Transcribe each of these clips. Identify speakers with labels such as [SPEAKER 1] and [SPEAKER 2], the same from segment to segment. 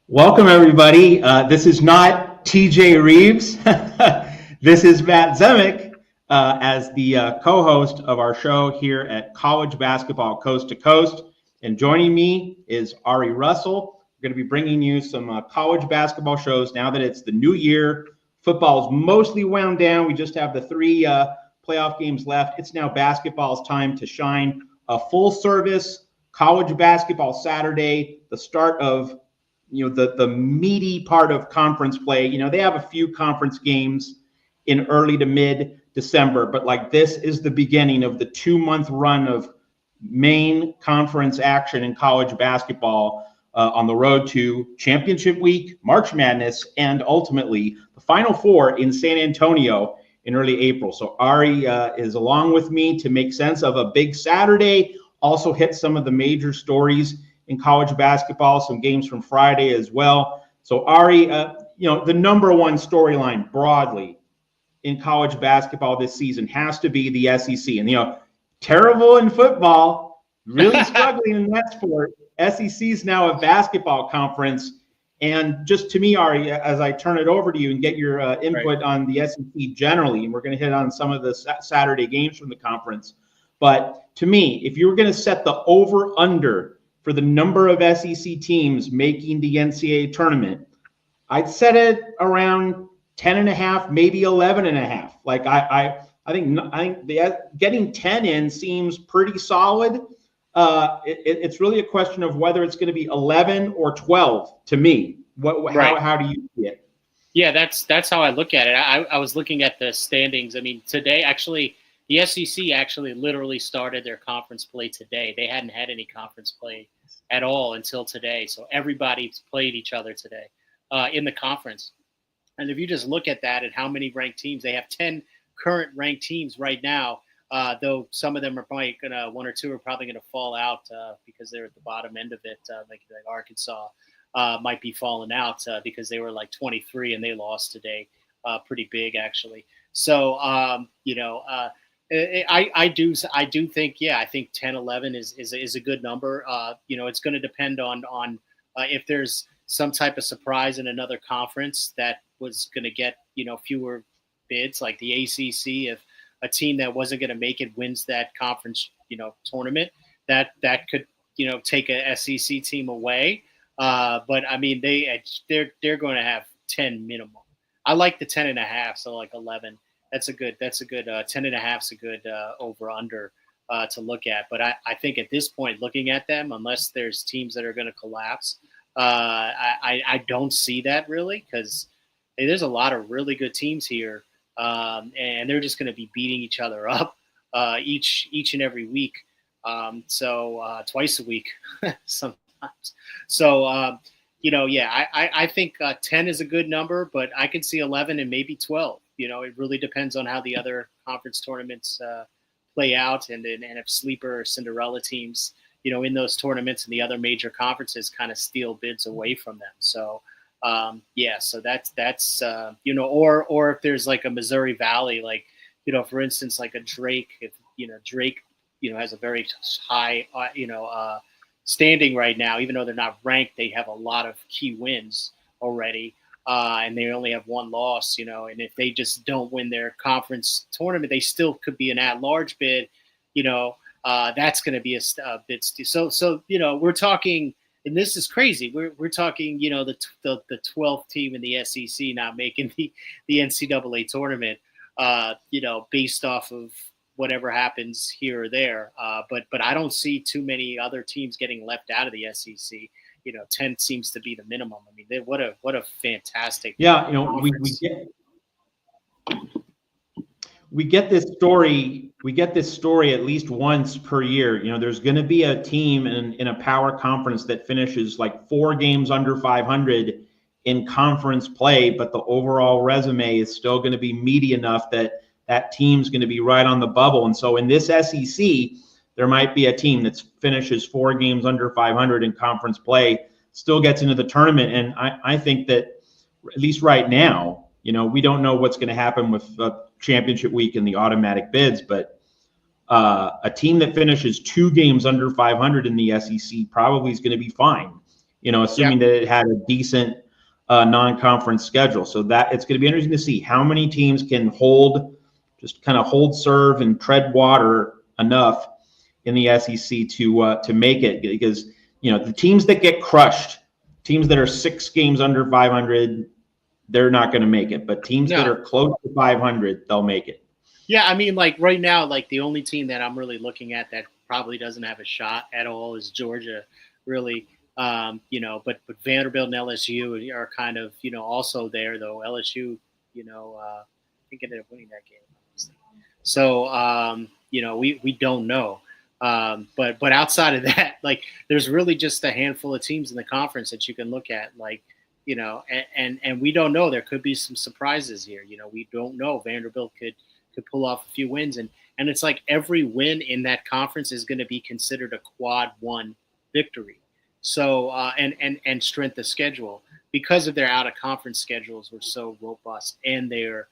[SPEAKER 1] Welcome, everybody. This is not TJ Reeves. This is Matt Zemek as the co-host of our show here at College Basketball Coast to Coast. And joining me is Ari Russell. We're going to be bringing you some college basketball shows now that it's the new year. Football's mostly wound down. We just have the three playoff games left. It's now basketball's time to shine. A full service college basketball Saturday, the start of the meaty part of conference play. They have a few conference games in early to mid December, but like this is the beginning of the 2-month run of main conference action in college basketball on the road to championship week, March Madness, and ultimately the Final Four in San Antonio in early April. So Ari is along with me to make sense of a big Saturday, also hit some of the major stories in college basketball, some games from Friday as well. So Ari, the number one storyline broadly in college basketball this season has to be the SEC. And, terrible in football, really struggling in that sport. SEC is now a basketball conference. And just to me, Ari, as I turn it over to you and get your input on the SEC generally, and we're going to hit on some of the Saturday games from the conference. But to me, if you were going to set the over-under for the number of SEC teams making the NCAA tournament, I'd set it around 10.5, maybe 11.5. Like I think getting 10 in seems pretty solid. It's really a question of whether it's going to be 11 or 12 to me. How do you see it?
[SPEAKER 2] Yeah, that's how I look at it. I was looking at the standings. I mean, today actually, the SEC actually literally started their conference play today. They hadn't had any conference play at all until today. So everybody's played each other today in the conference. And if you just look at that and how many ranked teams, they have 10 current ranked teams right now, though some of them are probably one or two are probably going to fall out because they're at the bottom end of it, like Arkansas might be falling out because they were like 23 and they lost today pretty big, actually. So, I do think, I think 10, 11 is a good number. It's going to depend on if there's some type of surprise in another conference that was going to get, fewer bids, like the ACC. If a team that wasn't going to make it wins that conference, tournament, that could, take a SEC team away. But I mean, they're going to have 10 minimum. I like the 10.5, so like 11. That's a good 10.5 is a good over under to look at. But I think at this point, looking at them, unless there's teams that are going to collapse, I don't see that really, because there's a lot of really good teams here, and they're just going to be beating each other up each and every week. So twice a week sometimes. So I think 10 is a good number, but I could see 11 and maybe 12. It really depends on how the other conference tournaments play out, and if sleeper or Cinderella teams, in those tournaments and the other major conferences kind of steal bids away from them. So, so that's or if there's like a Missouri Valley, like, for instance, like a Drake, if Drake, has a very high, standing right now, even though they're not ranked, they have a lot of key wins already. And they only have one loss, and if they just don't win their conference tournament, they still could be an at-large bid, that's going to be a bid. So, we're talking, and this is crazy. We're talking, the 12th team in the SEC not making the NCAA tournament, based off of whatever happens here or there. But I don't see too many other teams getting left out of the SEC. 10 seems to be the minimum. I mean, what a fantastic.
[SPEAKER 1] Yeah, we get this story. We get this story at least once per year. There's going to be a team in a power conference that finishes like 4 games under 500 in conference play, but the overall resume is still going to be meaty enough that team's going to be right on the bubble. And so in this SEC, there might be a team that finishes 4 games under 500 in conference play, still gets into the tournament. And I think that, at least right now, we don't know what's going to happen with championship week and the automatic bids, but a team that finishes 2 games under 500 in the SEC probably is going to be fine assuming that it had a decent non-conference schedule. So that it's going to be interesting to see how many teams can just kind of hold serve and tread water enough in the SEC to make it, because the teams that get crushed, teams that are 6 games under 500, they're not going to make it. But teams that are close to 500, they'll make it.
[SPEAKER 2] Yeah, I mean, like right now, like the only team that I'm really looking at that probably doesn't have a shot at all is Georgia, really. But Vanderbilt and LSU are kind of, also there, though. LSU, I think ended up winning that game. So, we don't know. But outside of that, like there's really just a handful of teams in the conference that you can look at, like, and we don't know. There could be some surprises here. We don't know. Vanderbilt could pull off a few wins, and it's like every win in that conference is going to be considered a quad 1 victory. So and strength of schedule, because of their out of conference schedules were so robust, and their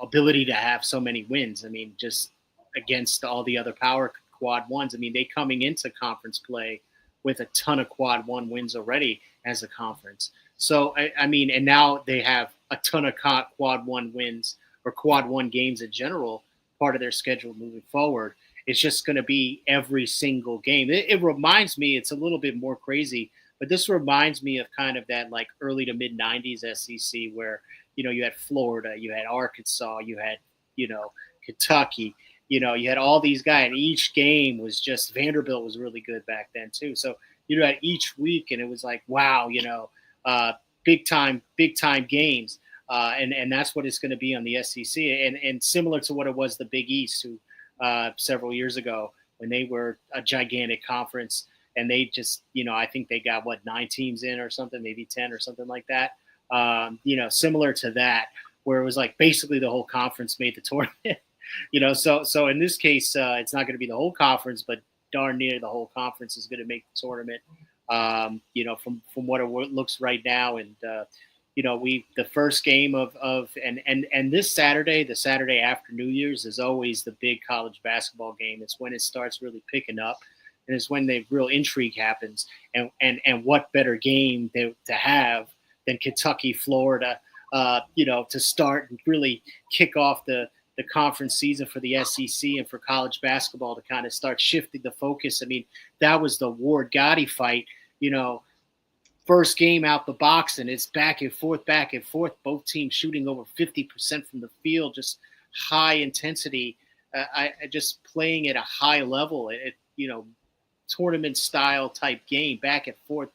[SPEAKER 2] ability to have so many wins. I mean, just against all the other power quad 1s. I mean, they coming into conference play with a ton of quad 1 wins already as a conference. So I mean, and now they have a ton of quad 1 wins or quad 1 games in general, part of their schedule moving forward. It's just going to be every single game. It reminds me, it's a little bit more crazy, but this reminds me of kind of that like early to mid 90s SEC where, you had Florida, you had Arkansas, you had, Kentucky, you had all these guys, and each game was just, Vanderbilt was really good back then too. So, at each week, and it was like, wow, big time games. And that's what it's going to be on the SEC, and similar to what it was the Big East, who several years ago when they were a gigantic conference, and they just, I think they got 9 teams in or something, maybe 10 or something like that. Similar to that, where it was like basically the whole conference made the tournament. So in this case, it's not going to be the whole conference, but darn near the whole conference is going to make the tournament. From what it looks right now, and the first game and this Saturday, the Saturday after New Year's, is always the big college basketball game. It's when it starts really picking up, and it's when the real intrigue happens. And what better game to have than Kentucky, Florida, to start and really kick off the conference season for the SEC and for college basketball, to kind of start shifting the focus. I mean, that was the Ward Gotti fight, first game out the box, and it's back and forth, both teams shooting over 50% from the field, just high intensity. I just playing at a high level, tournament style type game, back and forth.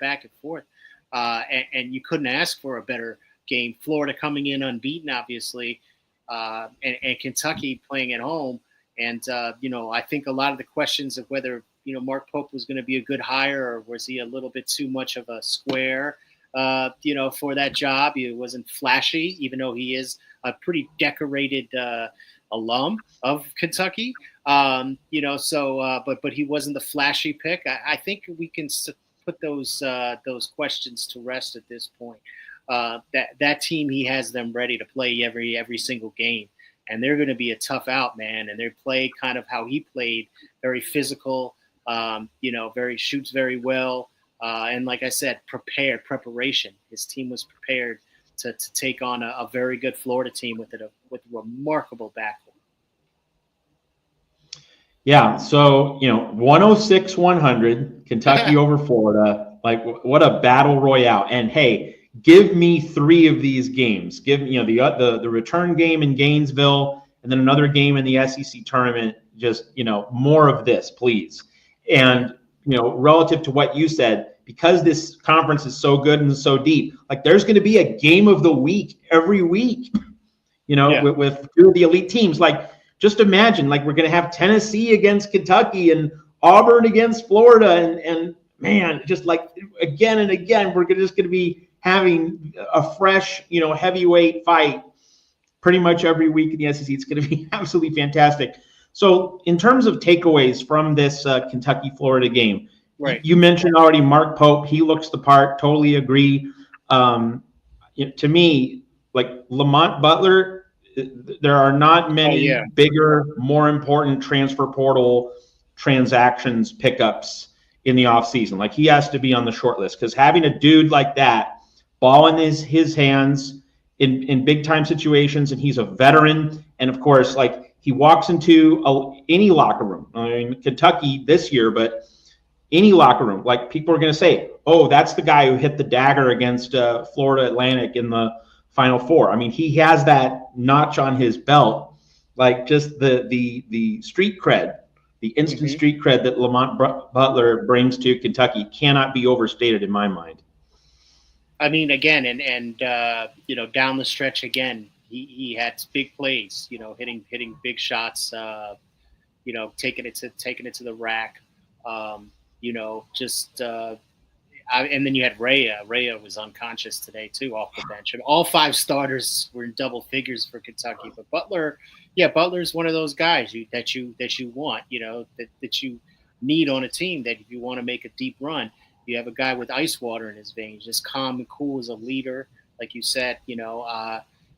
[SPEAKER 2] And you couldn't ask for a better game. Florida coming in unbeaten, obviously, and Kentucky playing at home. And, I think a lot of the questions of whether, Mark Pope was going to be a good hire, or was he a little bit too much of a square, for that job. He wasn't flashy, even though he is a pretty decorated alum of Kentucky. But he wasn't the flashy pick. I think we can put those questions to rest at this point. That team, he has them ready to play every single game, and they're going to be a tough out, man. And they play kind of how he played, very physical, shoots very well. And like I said, preparation. His team was prepared to take on a very good Florida team with a remarkable backcourt.
[SPEAKER 1] Yeah, so 106-100, Kentucky over Florida. Like, what a battle royale! And hey, give me 3 of these games. Give the return game in Gainesville, and then another game in the SEC tournament. Just more of this, please. And relative to what you said, because this conference is so good and so deep, like there's going to be a game of the week every week. With 2 of the elite teams. Like, just imagine, like, we're going to have Tennessee against Kentucky and Auburn against Florida, and man, just like again and again, we're just going to be having a fresh, heavyweight fight pretty much every week in the SEC. It's going to be absolutely fantastic. So, in terms of takeaways from this Kentucky-Florida game,
[SPEAKER 2] right?
[SPEAKER 1] You mentioned already Mark Pope. He looks the part. Totally agree. To me, like Lamont Butler, there are not many bigger, more important transfer portal transactions, pickups in the offseason. Like, he has to be on the short list, because having a dude like that, ball in his hands in big time situations, and he's a veteran. And of course, like, he walks into any locker room. I mean, Kentucky this year, but any locker room, like, people are going to say, oh, that's the guy who hit the dagger against Florida Atlantic in the Final Four. I mean, he has that notch on his belt, like, just the street cred, the instant street cred that Lamont Butler brings to Kentucky cannot be overstated in my mind.
[SPEAKER 2] I mean, again, and down the stretch again, he had big plays, hitting big shots, taking it to the rack, and then you had Rhea. Rhea was unconscious today too, off the bench. And all 5 starters were in double figures for Kentucky. But Butler's one of those guys that you want, that you need on a team, that if you want to make a deep run, you have a guy with ice water in his veins, just calm and cool as a leader, like you said.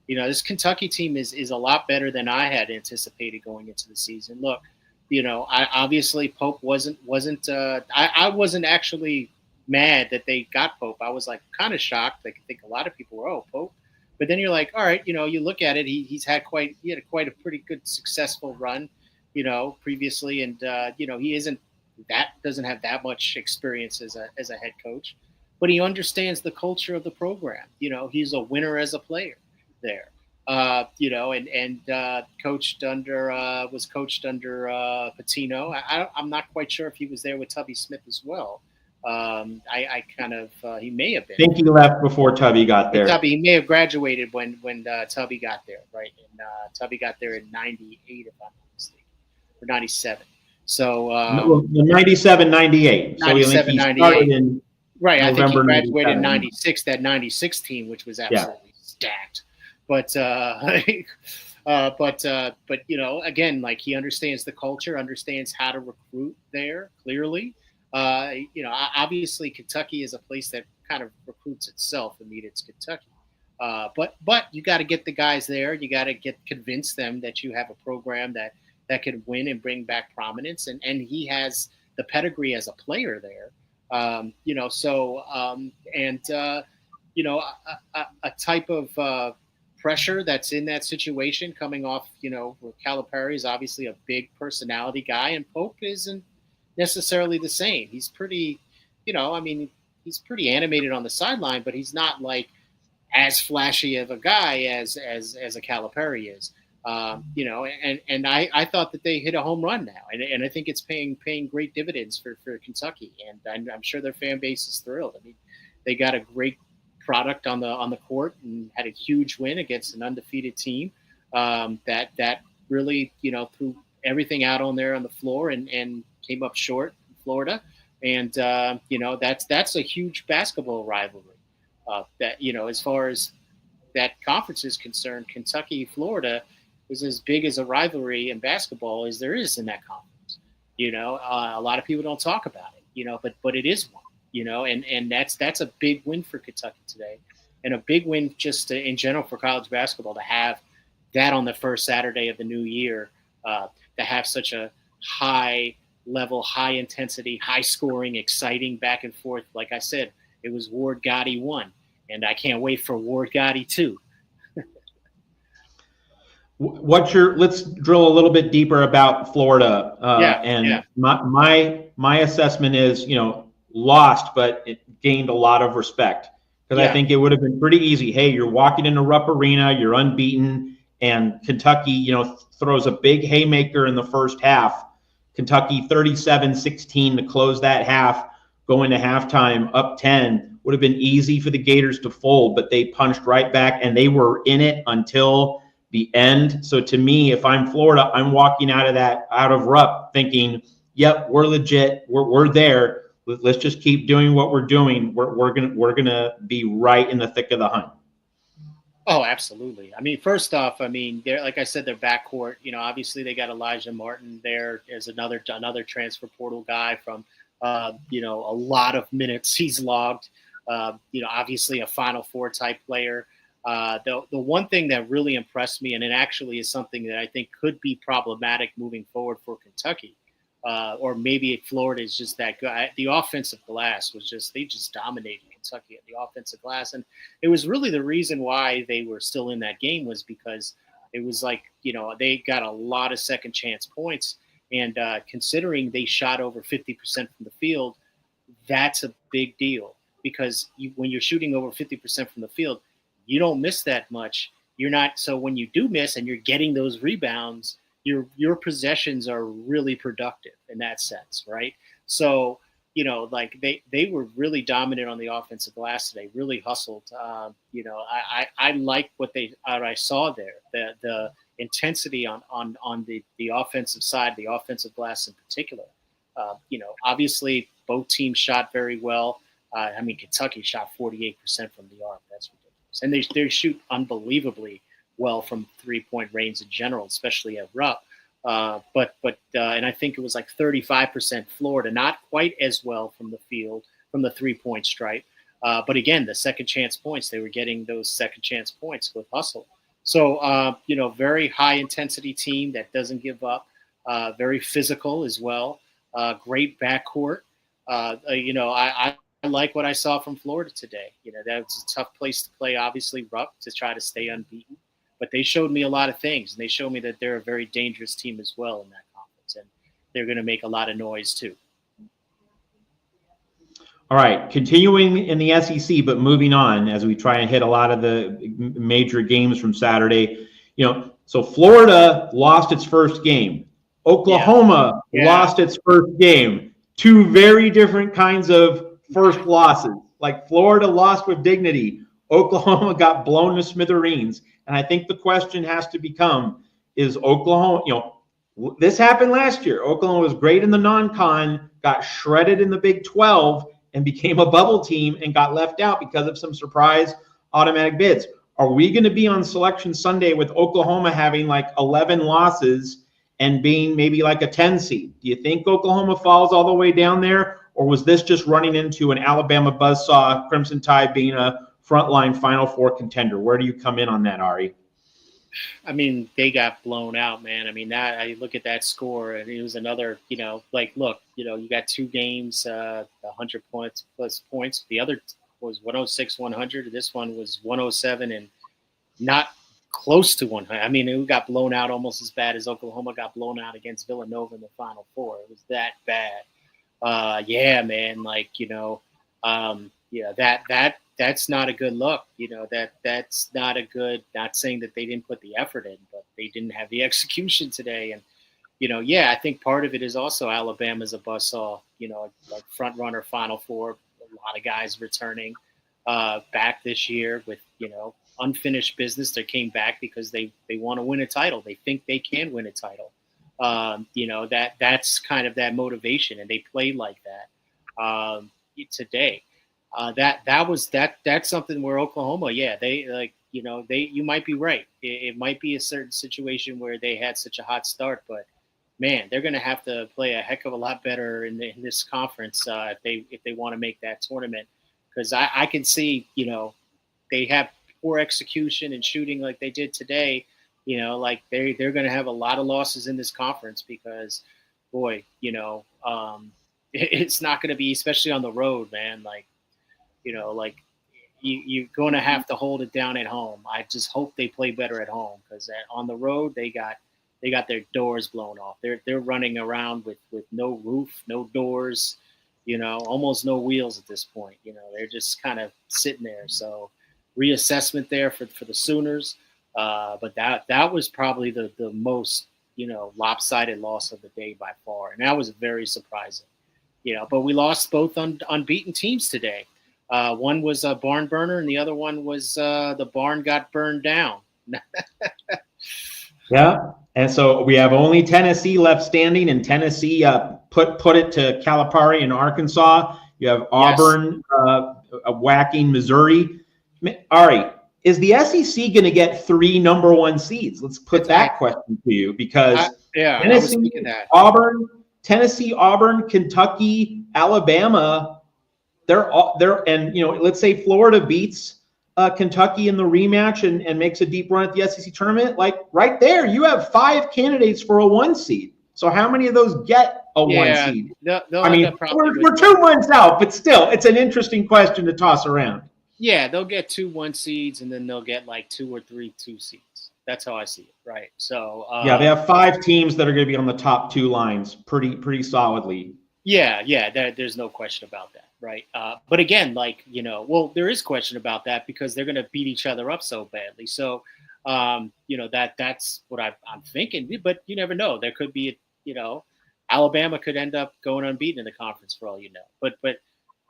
[SPEAKER 2] This Kentucky team is a lot better than I had anticipated going into the season. Look, obviously Pope wasn't. I wasn't actually mad that they got Pope. I was like kind of shocked. I think a lot of people were, Pope. But then you're like, all right, you look at it. He had quite a pretty good successful run, previously, and he doesn't have that much experience as a head coach, but he understands the culture of the program. He's a winner as a player there. Coached under Pitino. I'm not quite sure if he was there with Tubby Smith as well. He may have been.
[SPEAKER 1] I think he left before Tubby got there.
[SPEAKER 2] He may have graduated when Tubby got there, right? And Tubby got there in '98, if I'm not mistaken, or '97. So
[SPEAKER 1] 97, 98. So
[SPEAKER 2] 97, 98. Right,
[SPEAKER 1] November,
[SPEAKER 2] I think he graduated in '96. That '96 team, which was absolutely stacked. But again, like, he understands the culture, understands how to recruit there clearly. Obviously Kentucky is a place that kind of recruits itself. I mean, it's Kentucky. But you got to get the guys there. You got to convince them that you have a program that can win and bring back prominence. And he has the pedigree as a player there. A type of pressure that's in that situation coming off, Calipari is obviously a big personality guy, and Pope isn't necessarily the same. He's pretty, he's pretty animated on the sideline, but he's not like as flashy of a guy as a Calipari is. And I thought that they hit a home run now, and I think it's paying great dividends for Kentucky, and I'm sure their fan base is thrilled. I mean, they got a great product on the court and had a huge win against an undefeated team that really threw everything out on there on the floor and came up short in Florida, and that's a huge basketball rivalry. As far as that conference is concerned, Kentucky-Florida is as big as a rivalry in basketball as there is in that conference. A lot of people don't talk about it, but it is one. And that's a big win for Kentucky today, and a big win just in general for college basketball to have that on the first Saturday of the new year, to have such a high level, high intensity, high scoring, exciting back and forth. Like I said, it was Ward Gotti 1, and I can't wait for Ward Gotti 2.
[SPEAKER 1] Let's drill a little bit deeper about Florida. My assessment is, lost, but it gained a lot of respect, because I think it would have been pretty easy. Hey, you're walking into Rupp Arena, you're unbeaten, and Kentucky, throws a big haymaker in the first half. Kentucky 37-16 to close that half, going to halftime up 10. Would have been easy for the Gators to fold, but they punched right back, and they were in it until the end. So to me, if I'm Florida, I'm walking out of Rupp thinking, yep, we're legit, we're there. Let's just keep doing what we're doing. We're gonna be right in the thick of the hunt.
[SPEAKER 2] Oh, absolutely. I mean, first off, they're, like I said, their backcourt. Obviously they got Elijah Martin there as another transfer portal guy from a lot of minutes he's logged. Obviously a Final Four type player. The one thing that really impressed me, and it actually is something that I think could be problematic moving forward for Kentucky, or maybe Florida is just that good. The offensive glass was they just dominated Kentucky at the offensive glass. And it was really the reason why they were still in that game was because it was like, they got a lot of second chance points. And considering they shot over 50% from the field, that's a big deal because when you're shooting over 50% from the field, you don't miss that much. You're not. So when you do miss and you're getting those rebounds, your possessions are really productive in that sense, right? So, like they were really dominant on the offensive glass today, really hustled. I like what I saw there. The intensity on the offensive side, the offensive glass in particular. Obviously both teams shot very well. Kentucky shot 48% from the arc. That's ridiculous. And they shoot unbelievably well from 3-point range in general, especially at Rupp. But I think it was like 35% Florida, not quite as well from the field, from the 3-point stripe. But again, the second chance points, they were getting those second chance points with hustle. So, very high intensity team that doesn't give up, very physical as well. Great backcourt. I like what I saw from Florida today. That was a tough place to play, obviously, Rupp, to try to stay unbeaten. But they showed me a lot of things, and they showed me that they're a very dangerous team as well in that conference, and they're going to make a lot of noise too.
[SPEAKER 1] All right, continuing in the SEC, but moving on as we try and hit a lot of the major games from Saturday. So Florida lost its first game. Oklahoma lost its first game. Two very different kinds of first losses. Like Florida lost with dignity. Oklahoma got blown to smithereens. And I think the question has to become, is Oklahoma, this happened last year. Oklahoma was great in the non-con, got shredded in the Big 12, and became a bubble team and got left out because of some surprise automatic bids. Are we going to be on Selection Sunday with Oklahoma having like 11 losses and being maybe like a 10 seed? Do you think Oklahoma falls all the way down there? Or was this just running into an Alabama buzzsaw, Crimson Tide being a frontline Final Four contender? Where do you come in on that, Ari?
[SPEAKER 2] They got blown out, man. I look at that score, and it was another, you got two games, 100 points plus points. The other was 106, 100. This one was 107 and not close to 100. It got blown out almost as bad as Oklahoma got blown out against Villanova in the Final Four. It was that bad. That's not a good look. That's not a good, not saying that they didn't put the effort in, but they didn't have the execution today. And, I think part of it is also Alabama's a buzzsaw, like front runner Final Four, a lot of guys returning back this year with, unfinished business. They came back because they want to win a title. They think they can win a title. That's kind of that motivation, and they played like that today. That's something where Oklahoma, you might be right. It might be a certain situation where they had such a hot start, but man, they're going to have to play a heck of a lot better in this conference if they want to make that tournament. Because I can see, they have poor execution and shooting like they did today. They're going to have a lot of losses in this conference because, boy, it's not going to be, especially on the road, man. You're going to have to hold it down at home. I just hope they play better at home because on the road they got their doors blown off. They're running around with no roof, no doors, almost no wheels at this point. They're just kind of sitting there. So reassessment there for the Sooners. But that was probably the most lopsided loss of the day by far, and that was very surprising. But we lost both unbeaten teams today. One was a barn burner, and the other one was the barn got burned down.
[SPEAKER 1] Yeah, and so we have only Tennessee left standing, and Tennessee put it to Calipari in Arkansas. You have Auburn whacking Missouri. Ari, is the SEC going to get 3 number 1 seeds? Let's put that question to you because Tennessee, Auburn, Kentucky, Alabama, they're and let's say Florida beats Kentucky in the rematch and makes a deep run at the SEC tournament. Like right there, you have 5 candidates for a 1 seed. So how many of those get a one
[SPEAKER 2] Yeah,
[SPEAKER 1] seed?
[SPEAKER 2] they'll
[SPEAKER 1] I
[SPEAKER 2] end
[SPEAKER 1] mean,
[SPEAKER 2] up probably with,
[SPEAKER 1] we're 2 months out, but still, it's an interesting question to toss around.
[SPEAKER 2] yeah, they'll get 2 1 seeds, and then they'll get like 2 or 3 2 seeds. That's how I see it, right? So
[SPEAKER 1] Yeah, they have 5 teams that are going to be on the top 2 lines pretty solidly.
[SPEAKER 2] yeah, there's no question about that, right? But again, like well, there is question about that because they're going to beat each other up so badly. So that's what I'm thinking. But you never know. There could be Alabama could end up going unbeaten in the conference for all you know. But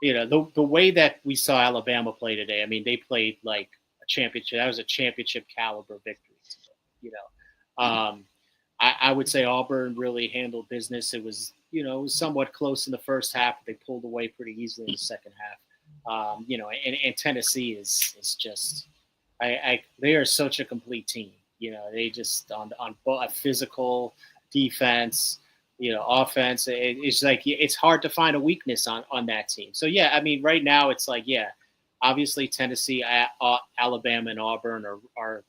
[SPEAKER 2] the way that we saw Alabama play today, I mean, they played like a championship. That was a championship caliber victory today. I would say Auburn really handled business. It was somewhat close in the first half, but they pulled away pretty easily in the second half. And Tennessee is just, they are such a complete team. They just on a physical defense, offense. It's like it's hard to find a weakness on that team. So yeah, I mean, right now it's like obviously Tennessee, Alabama, and Auburn are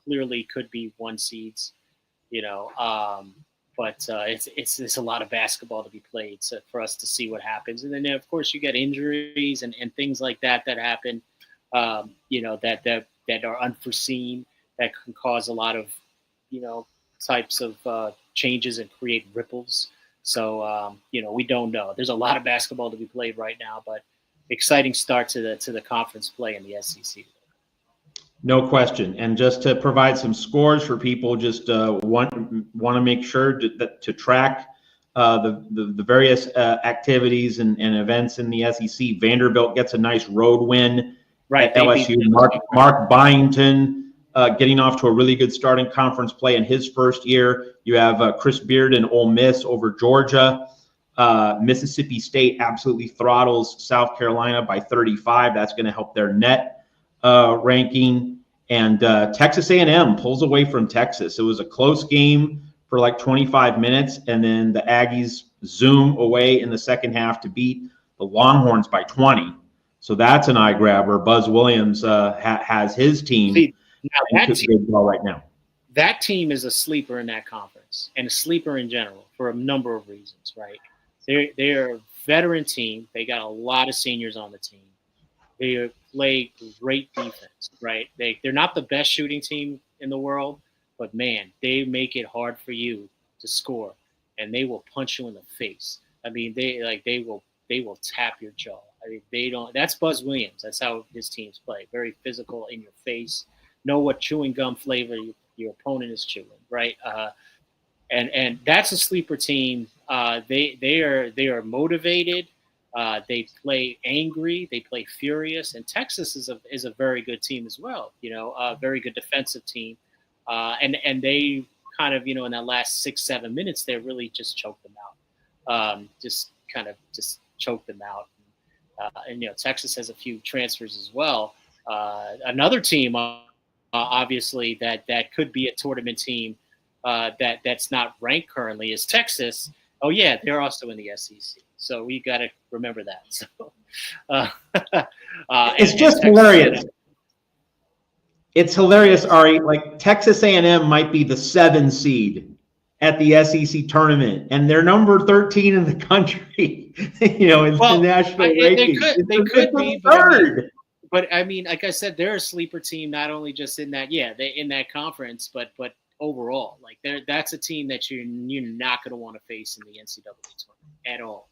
[SPEAKER 2] clearly could be 1 seeds. But it's a lot of basketball to be played for us to see what happens. And then of course you get injuries and things like that happen, that are unforeseen, that can cause a lot of, types of changes and create ripples. So, we don't know. There's a lot of basketball to be played right now, but exciting start to the conference play in the SEC.
[SPEAKER 1] No question. And just to provide some scores for people, just want to make sure to track the various activities and events in the SEC. Vanderbilt gets a nice road win at LSU. Mark Byington getting off to a really good start in conference play in his first year. You have Chris Beard and Ole Miss over Georgia. Mississippi State absolutely throttles South Carolina by 35. That's going to help their net ranking. And Texas A&M pulls away from Texas. It was a close game for like 25 minutes, and then the Aggies zoom away in the second half to beat the Longhorns by 20. So that's an eye grabber. Buzz Williams has his team.
[SPEAKER 2] See, now
[SPEAKER 1] right now.
[SPEAKER 2] That team is a sleeper in that conference, and a sleeper in general for a number of reasons, right? They're a veteran team. They got a lot of seniors on the team. They play great defense, right? They're not the best shooting team in the world, but man, they make it hard for you to score, and they will punch you in the face. I mean, they will tap your jaw. I mean, they don't. That's Buzz Williams. That's how his teams play. Very physical, in your face. Know what chewing gum flavor your opponent is chewing, right? And that's a sleeper team. They are motivated. They play angry. They play furious. And Texas is a very good team as well. A very good defensive team. And they kind of, in that last 6-7 minutes, they really just choked them out. Just choked them out. And Texas has a few transfers as well. Another team, obviously, that could be a tournament team that's not ranked currently is Texas. Oh yeah, they're also in the SEC. So we got to remember that. So,
[SPEAKER 1] it's just hilarious. It's hilarious, Ari. Like Texas A&M might be the 7 seed at the SEC tournament, and they're number 13 in the country. In the national rankings.
[SPEAKER 2] They could be
[SPEAKER 1] third.
[SPEAKER 2] But I mean, like I said, they're a sleeper team, not only just in that, they in that conference, but overall, like that's a team that you're not going to want to face in the NCAA tournament at all.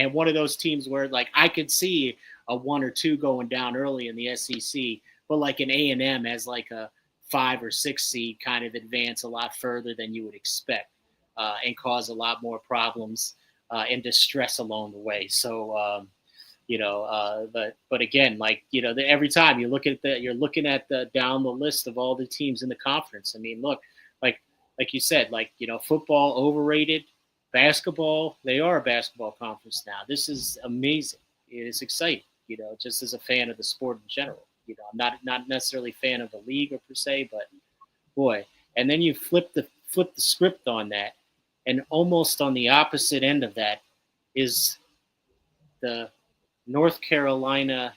[SPEAKER 2] And one of those teams where like I could see a 1 or 2 going down early in the SEC, but like an A&M as like a 5 or 6 seed kind of advance a lot further than you would expect, and cause a lot more problems and distress along the way. So. But again, like every time you're looking at the down the list of all the teams in the conference. I mean, look, like you said, like football overrated, basketball, they are a basketball conference now. This is amazing. It is exciting. Just as a fan of the sport in general. I'm not necessarily a fan of the league or per se, but boy. And then you flip the script on that, and almost on the opposite end of that is the North Carolina,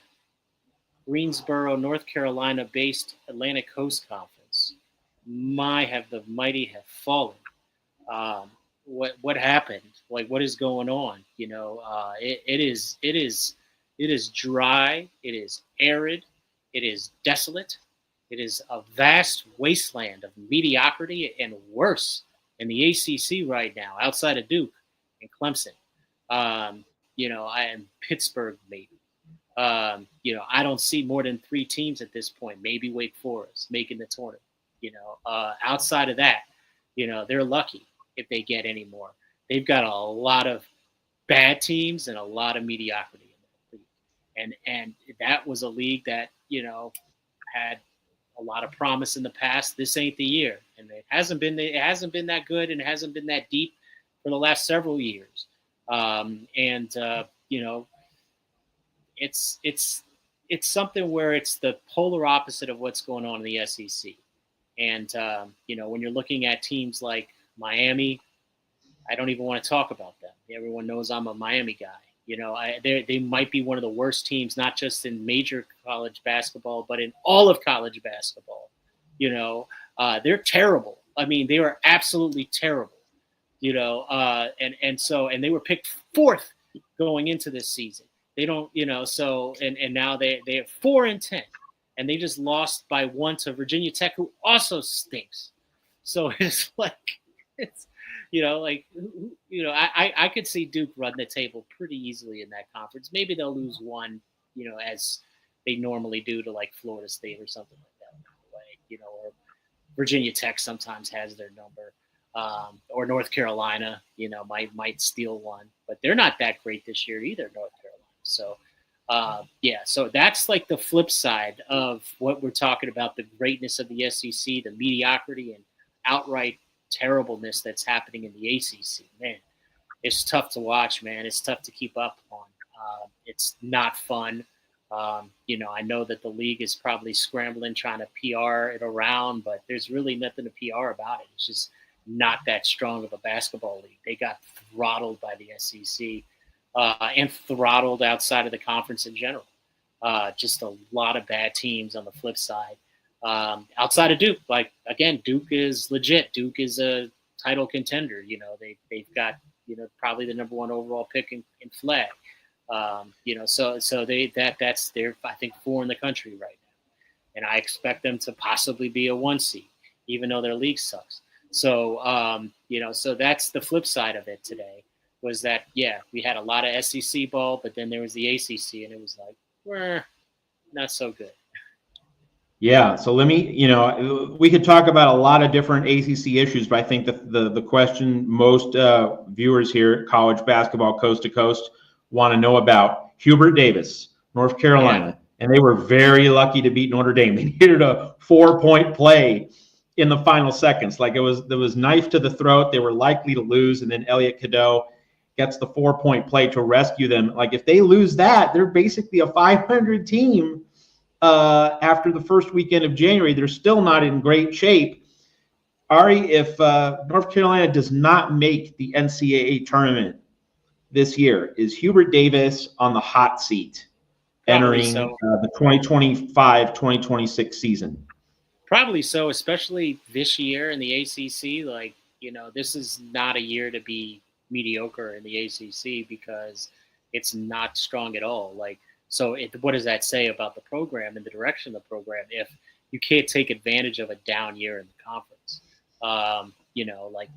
[SPEAKER 2] Greensboro, North Carolina-based Atlantic Coast Conference. The mighty have fallen. What happened? Like, what is going on? It is dry. It is arid. It is desolate. It is a vast wasteland of mediocrity and worse in the ACC right now, outside of Duke and Clemson. Um, I am Pittsburgh maybe. I don't see more than three teams at this point, maybe Wake Forest making the tournament. Outside of that, they're lucky if they get any more. They've got a lot of bad teams and a lot of mediocrity in that league. And that was a league that, had a lot of promise in the past. This ain't the year. And it hasn't been that good, and it hasn't been that deep for the last several years. It's something where it's the polar opposite of what's going on in the SEC. And when you're looking at teams like Miami, I don't even want to talk about them. Everyone knows I'm a Miami guy. They might be one of the worst teams, not just in major college basketball, but in all of college basketball. They're terrible. I mean, they are absolutely terrible. And they were picked fourth going into this season. They don't, and now they're 4-10, and they just lost by 1 to Virginia Tech, who also stinks. So it's like, I could see Duke run the table pretty easily in that conference. Maybe they'll lose one, as they normally do to like Florida State or something like that. Or Virginia Tech sometimes has their number. Or North Carolina, might steal one, but they're not that great this year either, North Carolina. So, so that's like the flip side of what we're talking about, the greatness of the SEC, the mediocrity and outright terribleness that's happening in the ACC. Man, it's tough to watch, man. It's tough to keep up on. It's not fun. I know that the league is probably scrambling, trying to PR it around, but there's really nothing to PR about it. It's just not that strong of a basketball league. They got throttled by the SEC and throttled outside of the conference in general. Just a lot of bad teams on the flip side. Outside of Duke, Duke is legit. Duke is a title contender. They've got, probably the number 1 overall pick in flag. That's they're, I think, 4 in the country right now. And I expect them to possibly be a 1 seed, even though their league sucks. So, so that's the flip side of it today, was that, we had a lot of SEC ball, but then there was the ACC, and it was like, not so good.
[SPEAKER 1] Yeah, so let me, we could talk about a lot of different ACC issues, but I think the question most viewers here at College Basketball Coast to Coast want to know about, Hubert Davis, North Carolina, and they were very lucky to beat Notre Dame. They needed a 4-point play in the final seconds. There was knife to the throat. They were likely to lose, and then Elliot Cadeau gets the 4-point play to rescue them. If they lose that, they're basically a 500 team. After the first weekend of January. They're still not in great shape. Ari, if North Carolina does not make the NCAA tournament this year, is Hubert Davis on the hot seat entering the 2025-2026 season?
[SPEAKER 2] Probably so, especially this year in the ACC. This is not a year to be mediocre in the ACC because it's not strong at all. So what does that say about the program and the direction of the program if you can't take advantage of a down year in the conference?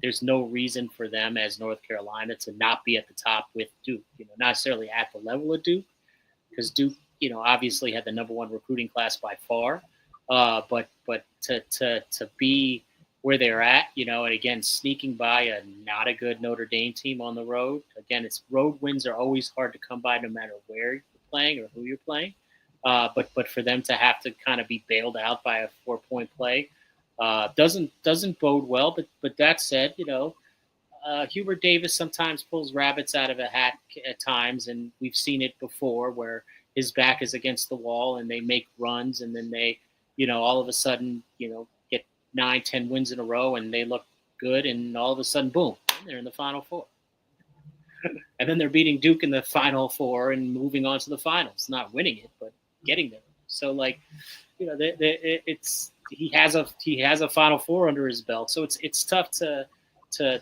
[SPEAKER 2] There's no reason for them as North Carolina to not be at the top with Duke, not necessarily at the level of Duke, because Duke, obviously had the number 1 recruiting class by far. But to be where they're at, and again, sneaking by a not a good Notre Dame team on the road. Again, it's road wins are always hard to come by no matter where you're playing or who you're playing. But for them to have to kind of be bailed out by a 4-point play doesn't bode well. But that said, Hubert Davis sometimes pulls rabbits out of a hat at times, and we've seen it before where his back is against the wall and they make runs, and then they, all of a sudden, get 9-10 wins in a row and they look good, and all of a sudden, boom, they're in the Final Four. And then they're beating Duke in the Final Four and moving on to the finals, not winning it, but getting there. So he has a Final Four under his belt. So it's tough to to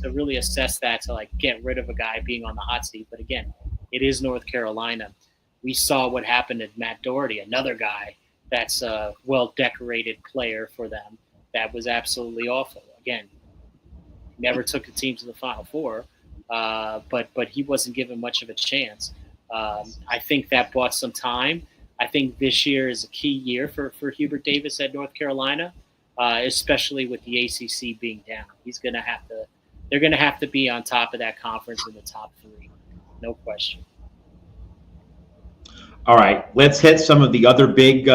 [SPEAKER 2] really assess that, to like get rid of a guy being on the hot seat. But again, it is North Carolina. We saw what happened to Matt Doherty, another guy that's a well-decorated player for them. That was absolutely awful. Again, never took the team to the Final Four, but he wasn't given much of a chance. I think that bought some time. I think this year is a key year for Hubert Davis at North Carolina, especially with the ACC being down. They're going to have to be on top of that conference in the top three, no question.
[SPEAKER 1] All right, let's hit some of the other big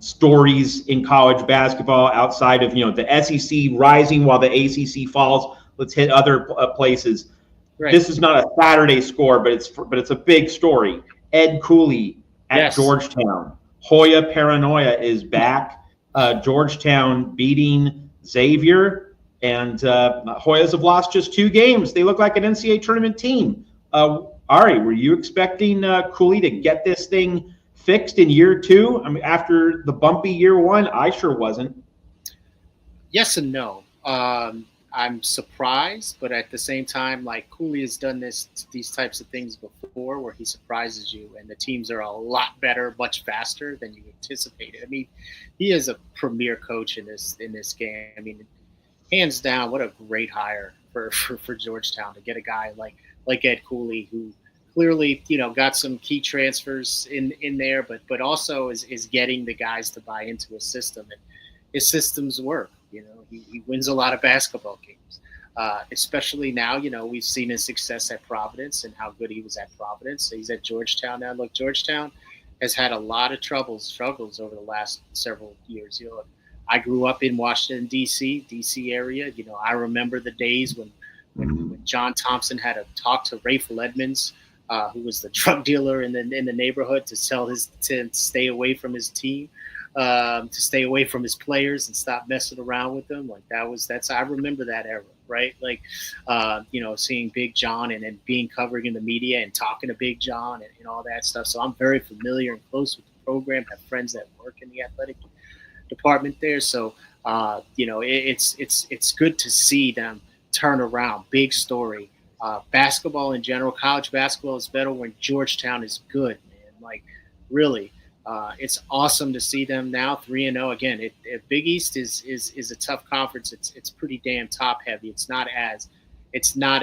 [SPEAKER 1] stories in college basketball outside of the SEC rising while the ACC falls. Let's hit other places. Right. This is not a Saturday score, but it's a big story. Ed Cooley at Georgetown. Hoya Paranoia is back. Georgetown beating Xavier, and Hoyas have lost just 2 games. They look like an NCAA tournament team. Ari, were you expecting Cooley to get this thing fixed in year 2? I mean, after the bumpy year 1, I sure wasn't.
[SPEAKER 2] Yes and no. I'm surprised, but at the same time, like, Cooley has done these types of things before, where he surprises you, and the teams are a lot better, much faster than you anticipated. I mean, he is a premier coach in this game. I mean, hands down, what a great hire for Georgetown to get a guy like Ed Cooley, who clearly, got some key transfers in there, but also is getting the guys to buy into his system, and his systems work. He wins a lot of basketball games, especially now. We've seen his success at Providence and how good he was at Providence. So he's at Georgetown now. Look, Georgetown has had a lot of struggles over the last several years. I grew up in Washington, D.C. area. I remember the days when John Thompson had to talk to Rayful Edmonds, who was the drug dealer in the neighborhood, to stay away from his team. To stay away from his players and stop messing around with them. Like I remember that era, right? Like, seeing Big John and being covered in the media and talking to Big John and all that stuff. So I'm very familiar and close with the program. I have friends that work in the athletic department there. So, it's good to see them turn around. Big story. Basketball in general, college basketball is better when Georgetown is good, man. Like, really. It's awesome to see them now 3-0. Again, Big East is a tough conference. It's pretty damn top heavy. It's not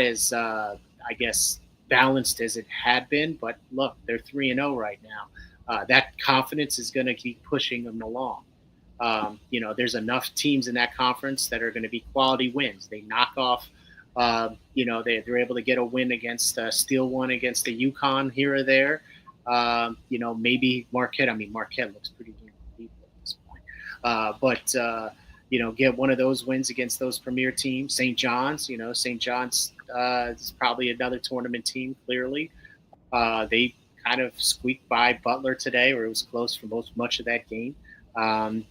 [SPEAKER 2] as I guess, balanced as it had been. But look, they're 3-0 right now. That confidence is going to keep pushing them along. There's enough teams in that conference that are going to be quality wins. They knock off. They're able to get a win against steal one against the UConn here or there. Maybe Marquette. I mean, Marquette looks pretty deep at this point. Get one of those wins against those premier teams. St. John's, St. John's is probably another tournament team, clearly. They kind of squeaked by Butler today, or it was close for much of that game. And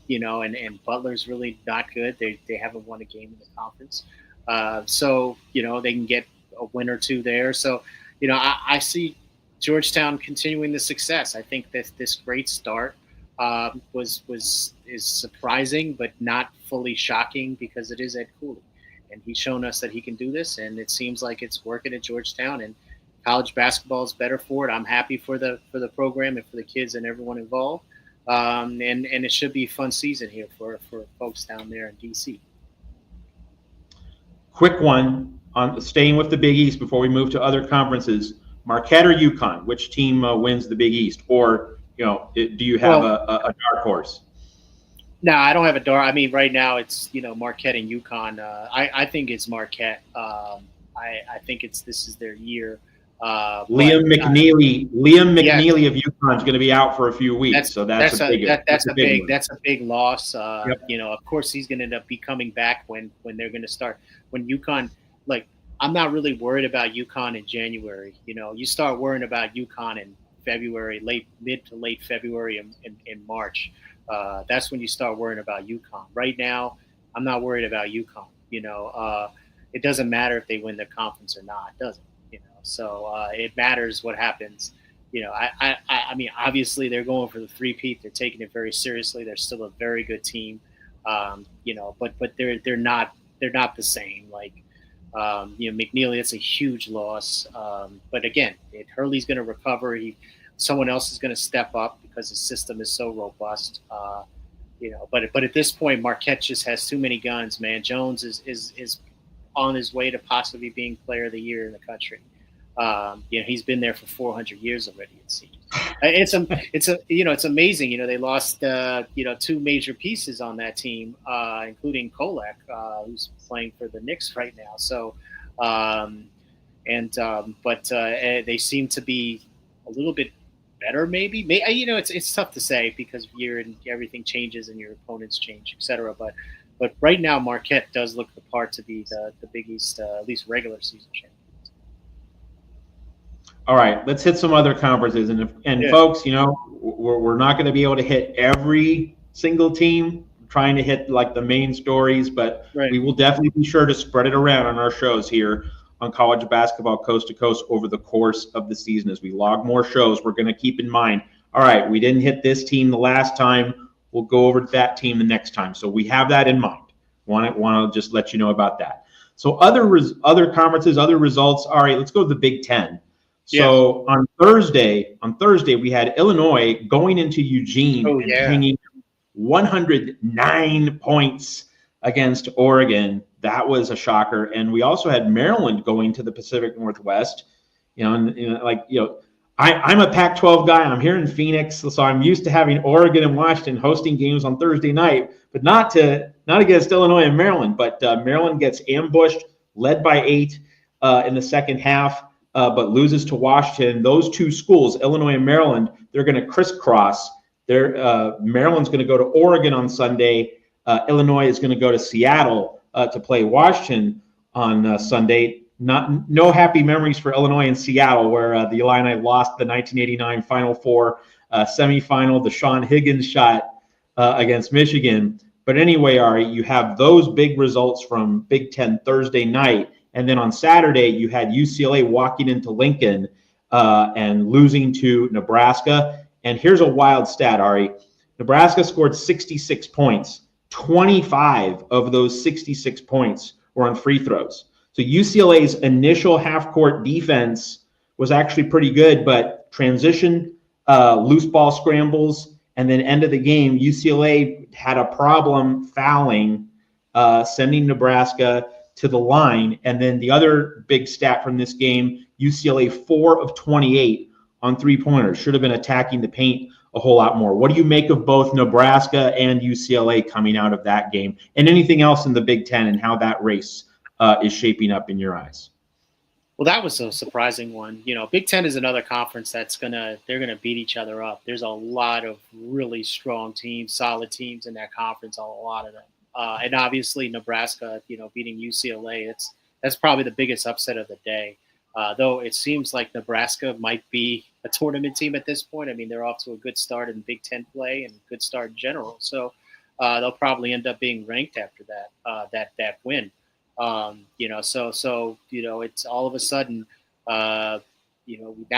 [SPEAKER 2] Butler's really not good. They haven't won a game in the conference. They can get a win or two there. So, I see Georgetown continuing the success. I think that this great start is surprising, but not fully shocking, because it is Ed Cooley, and he's shown us that he can do this, and it seems like it's working at Georgetown. And college basketball is better for it. I'm happy for the program and for the kids and everyone involved. And it should be a fun season here for folks down there in DC.
[SPEAKER 1] Quick one on staying with the Big East before we move to other conferences. Marquette or UConn, which team wins the Big East? Or, do you have a dark horse?
[SPEAKER 2] No, I don't have a dark. I mean, right now it's, Marquette and UConn. I think it's Marquette. I think this is their year.
[SPEAKER 1] Liam McNeely of UConn is going to be out for a few weeks, that's a big loss.
[SPEAKER 2] Yep. Of course he's going to end up be coming back when they're going to start. When UConn, I'm not really worried about UConn in January. You start worrying about UConn in February, mid to late February and March. That's when you start worrying about UConn. Right now, I'm not worried about UConn. It doesn't matter if they win the conference or not. It doesn't. So it matters what happens. I mean, obviously they're going for the three-peat. They're taking it very seriously. They're still a very good team. But they're not the same. Like, McNeely, that's a huge loss. But again, Hurley's going to recover. Someone else is going to step up because the system is so robust. But at this point, Marquette just has too many guns, man. Jones is on his way to possibly being Player of the Year in the country. He's been there for 400 years already. It seems. It's amazing. They lost two major pieces on that team, including Kolek, who's playing for the Knicks right now. So, but they seem to be a little bit better, maybe. It's tough to say because year and everything changes and your opponents change, etc. But right now, Marquette does look the part to be the Big East, at least regular season champion.
[SPEAKER 1] All right, let's hit some other conferences. And folks, we're not going to be able to hit every single team, trying to hit like the main stories, but we will definitely be sure to spread it around on our shows here on College Basketball Coast to Coast over the course of the season. As we log more shows, we're going to keep in mind, all right, we didn't hit this team the last time. We'll go over to that team the next time. So we have that in mind. Want to just let you know about that. So other conferences, other results. All right, let's go to the Big Ten. So on Thursday, we had Illinois going into Eugene and hanging 109 points against Oregon. That was a shocker. And we also had Maryland going to the Pacific Northwest. I'm a Pac-12 guy. I'm here in Phoenix, so I'm used to having Oregon and Washington hosting games on Thursday night, but not against Illinois and Maryland. But Maryland gets ambushed, led by 8 in the second half. But loses to Washington. Those two schools, Illinois and Maryland, they're going to crisscross. Maryland's going to go to Oregon on Sunday. Illinois is going to go to Seattle to play Washington on Sunday. No happy memories for Illinois and Seattle, where the Illini lost the 1989 Final Four semifinal. The Sean Higgins shot against Michigan. But anyway, Ari, you have those big results from Big Ten Thursday night. And then on Saturday, you had UCLA walking into Lincoln and losing to Nebraska. And here's a wild stat, Ari. Nebraska scored 66 points. 25 of those 66 points were on free throws. So UCLA's initial half-court defense was actually pretty good, but transition, loose ball scrambles, and then end of the game, UCLA had a problem fouling, sending Nebraska to the line. And then the other big stat from this game, UCLA 4 of 28 on three-pointers. Should have been attacking the paint a whole lot more. What do you make of both Nebraska and UCLA coming out of that game, and anything else in the Big Ten and how that race is shaping up in your eyes?
[SPEAKER 2] Well, that was a surprising one. Big Ten is another conference they're gonna beat each other up. There's a lot of really strong teams, solid teams in that conference, a lot of them. And obviously Nebraska, beating UCLA, that's probably the biggest upset of the day. Though it seems like Nebraska might be a tournament team at this point. I mean, they're off to a good start in Big Ten play and good start in general. So they'll probably end up being ranked after that win. It's all of a sudden, now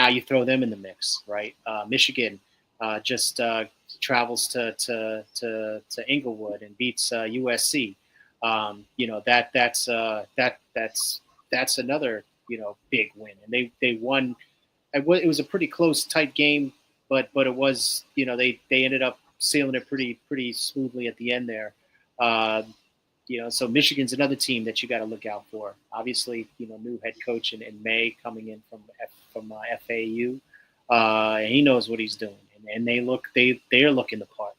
[SPEAKER 2] you throw them in the mix, right? Michigan just travels to Inglewood and beats USC. That's another big win, and they won. It was a pretty close, tight game, but it was they ended up sailing it pretty smoothly at the end there. So Michigan's another team that you got to look out for. Obviously, new head coach in May coming in from FAU. He knows what he's doing, and they're looking the part.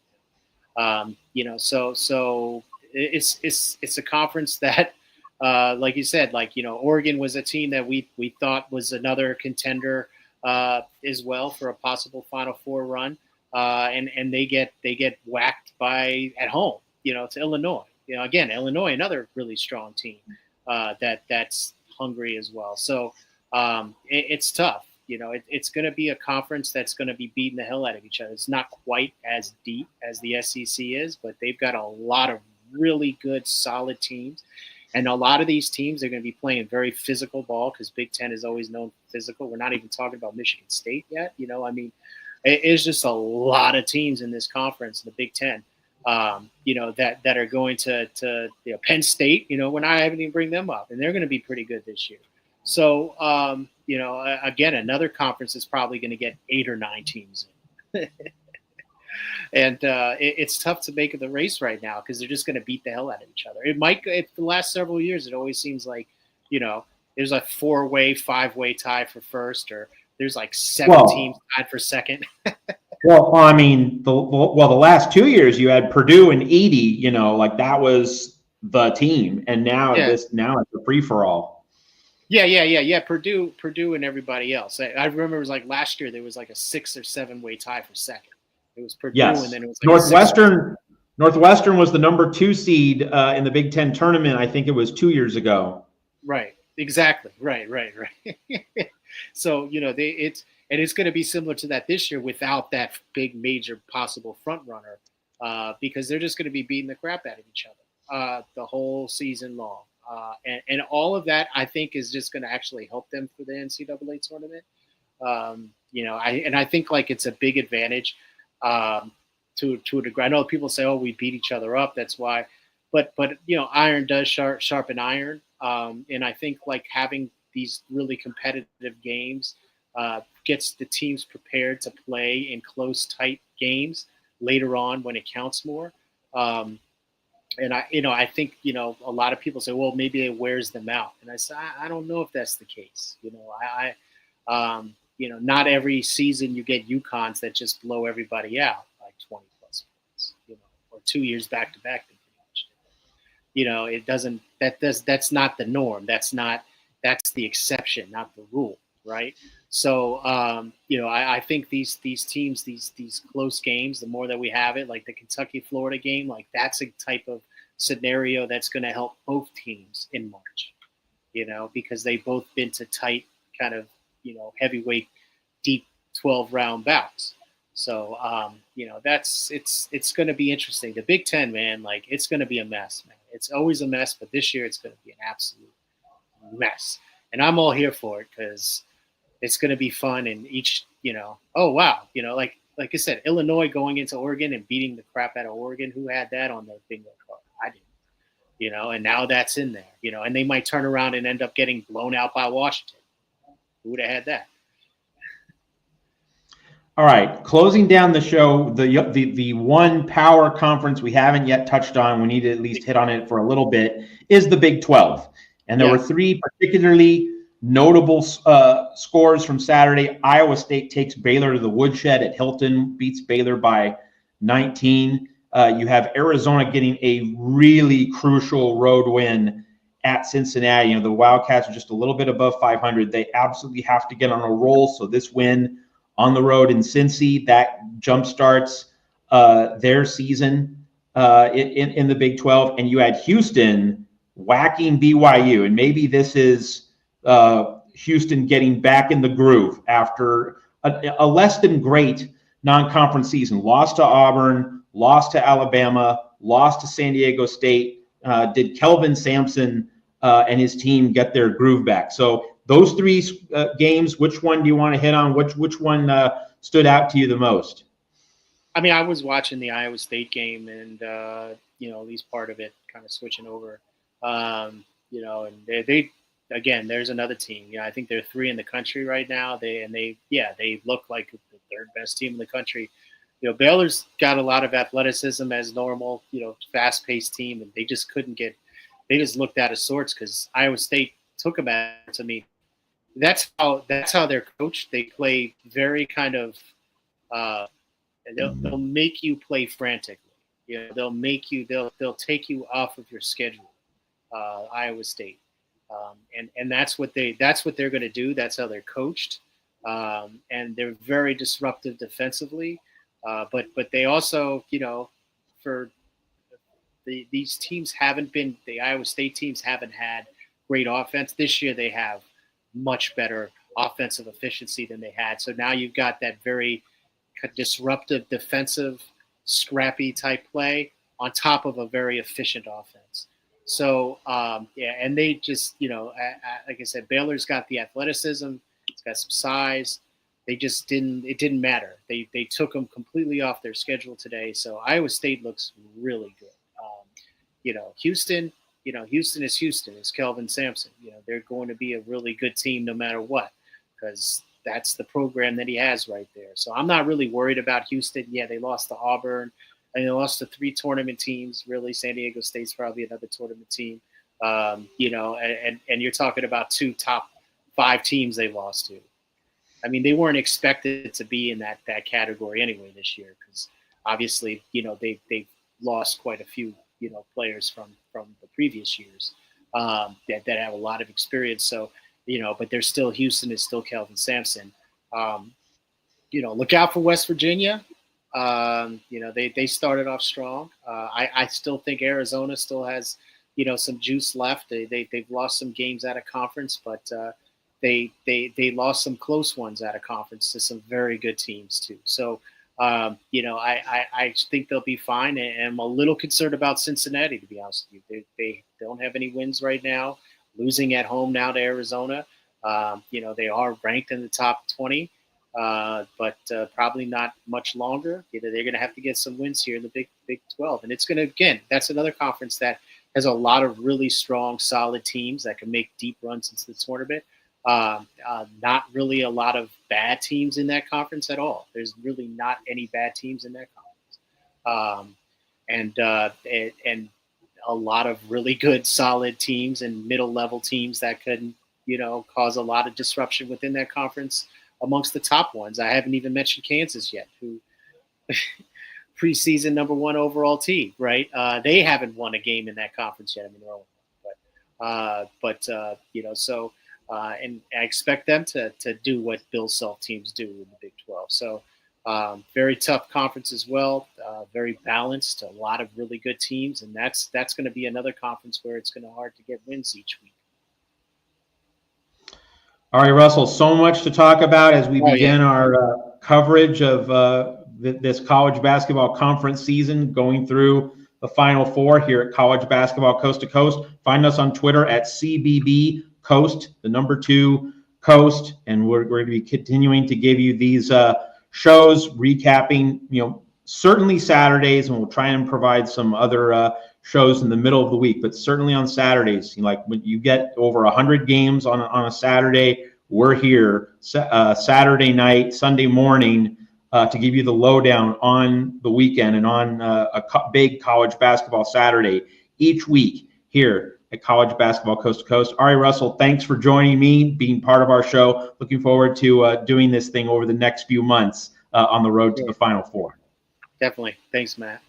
[SPEAKER 2] So it's a conference that, like you said, Oregon was a team that we thought was another contender as well for a possible Final Four run, and they get whacked at home, to Illinois. Again, Illinois, another really strong team that's hungry as well. So it's tough. It's going to be a conference that's going to be beating the hell out of each other. It's not quite as deep as the SEC is, but they've got a lot of really good, solid teams. And a lot of these teams are going to be playing very physical ball because Big Ten is always known for physical. We're not even talking about Michigan State yet. It's just a lot of teams in this conference, the Big Ten. that are going to Penn State. When I haven't even bring them up, and they're going to be pretty good this year. So, again, another conference is probably going to get 8 or 9 teams in. And it's tough to make the race right now because they're just going to beat the hell out of each other. It might, the last several years, it always seems like, there's a 4-way, 5-way tie for first, or there's like 7 teams tied for second.
[SPEAKER 1] Well, I mean, the last 2 years you had Purdue and 80, like that was the team, and now it's a free for all.
[SPEAKER 2] Yeah. Purdue and everybody else. I remember it was like last year there was like a 6 or 7-way tie for second. It was Purdue, and then it was like
[SPEAKER 1] Northwestern was the number 2 seed in the Big Ten tournament. I think it was 2 years ago.
[SPEAKER 2] Right. Exactly. Right. So it's going to be similar to that this year without that big major possible front runner, because they're just going to be beating the crap out of each other the whole season long, and all of that I think is just going to actually help them for the NCAA tournament. I think like it's a big advantage to a degree. I know people say, "Oh, we beat each other up. That's why," but iron does sharpen iron, and I think like having these really competitive games gets the teams prepared to play in close, tight games later on when it counts more. And I think a lot of people say, well, maybe it wears them out, and I say I don't know if that's the case. Not every season you get UConns that just blow everybody out like 20 plus points, or 2 years back to back. It doesn't. That's not the norm. That's the exception, not the rule, right? So I think these teams, these close games, the more that we have it, like the Kentucky-Florida game, like that's a type of scenario that's going to help both teams in March, because they've both been to tight kind of heavyweight, deep 12-round bouts. So it's going to be interesting. The Big Ten, man, like it's going to be a mess, man. It's always a mess, but this year it's going to be an absolute mess, and I'm all here for it because it's going to be fun. And each, oh wow, like I said, Illinois going into Oregon and beating the crap out of Oregon. Who had that on their bingo card? I didn't. And now that's in there. And they might turn around and end up getting blown out by Washington. Who would have had that?
[SPEAKER 1] All right, closing down the show, the one power conference we haven't yet touched on, we need to at least hit on it for a little bit, is the Big 12. And there were 3 particularly notable scores from Saturday. Iowa State takes Baylor to the woodshed at Hilton, beats Baylor by 19. You have Arizona getting a really crucial road win at Cincinnati. The Wildcats are just a little bit above 500. They absolutely have to get on a roll. So this win on the road in Cincy, that jumpstarts their season in the Big 12. And you had Houston whacking BYU. And maybe this is Houston getting back in the groove after a less than great non-conference season. Lost to Auburn, lost to Alabama, lost to San Diego State. Did Kelvin Sampson and his team get their groove back? So those 3 games, which one do you want to hit on? Which one stood out to you the most?
[SPEAKER 2] I mean, I was watching the Iowa State game, and at least part of it, kind of switching over. And they again, there's another team. I think they're 3 in the country right now. They look like the 3rd best team in the country. Baylor's got a lot of athleticism as normal. Fast-paced team, and they just couldn't get. They just looked out of sorts because Iowa State took them out. To me, that's how they're coached. They play very kind of. They'll make you play frantically. They'll make you. They'll take you off of your schedule. Iowa State, and that's what they're going to do. That's how they're coached, and they're very disruptive defensively. But they also, for these teams the Iowa State teams haven't had great offense. This year they have much better offensive efficiency than they had. So now you've got that very disruptive defensive, scrappy type play on top of a very efficient offense. So, and they just, like I said, Baylor's got the athleticism. It's got some size. they just didn't. It didn't matter. They took them completely off their schedule today. So Iowa State looks really good. Houston. Houston is Houston. Is Kelvin Sampson. They're going to be a really good team no matter what, because that's the program that he has right there. So I'm not really worried about Houston. Yeah, they lost to Auburn, and they lost to 3 tournament teams. Really, San Diego State's probably another tournament team. And you're talking about 2 top 5 teams they lost to. I mean, they weren't expected to be in that category anyway this year, because obviously, they've lost quite a few, players from the previous years that have a lot of experience. So, but they're still, Houston is still Kelvin Sampson. Look out for West Virginia. They started off strong. I still think Arizona still has, some juice left. They've lost some games out of conference, but they lost some close ones out of conference to some very good teams too. So, I think they'll be fine. And I'm a little concerned about Cincinnati, to be honest with you. They don't have any wins right now, losing at home now to Arizona. They are ranked in the top 20, but probably not much longer. They're going to have to get some wins here in the Big 12. And it's going to, again, that's another conference that has a lot of really strong, solid teams that can make deep runs into the tournament. Not really a lot of bad teams in that conference at all. There's really not any bad teams in that conference. And a lot of really good, solid teams and middle-level teams that could, cause a lot of disruption within that conference amongst the top ones. I haven't even mentioned Kansas yet, who preseason number 1 overall team, right? They haven't won a game in that conference yet. I mean, they're all, so. And I expect them to do what Bill Self teams do in the Big 12. So very tough conference as well, very balanced, a lot of really good teams. And that's going to be another conference where it's going to be hard to get wins each week.
[SPEAKER 1] Ari Russell, so much to talk about as we begin our coverage of this college basketball conference season, going through the Final Four here at College Basketball Coast to Coast. Find us on Twitter at CBB Coast, the number 2 Coast, and we're going to be continuing to give you these shows recapping, certainly Saturdays, and we'll try and provide some other shows in the middle of the week, but certainly on Saturdays. Like when you get over 100 games on a Saturday, we're here Saturday night, Sunday morning to give you the lowdown on the weekend and on a big college basketball Saturday each week here at College Basketball Coast to Coast. Ari Russell, thanks for joining me, being part of our show. Looking forward to doing this thing over the next few months on the road to the Final Four.
[SPEAKER 2] Definitely. Thanks, Matt.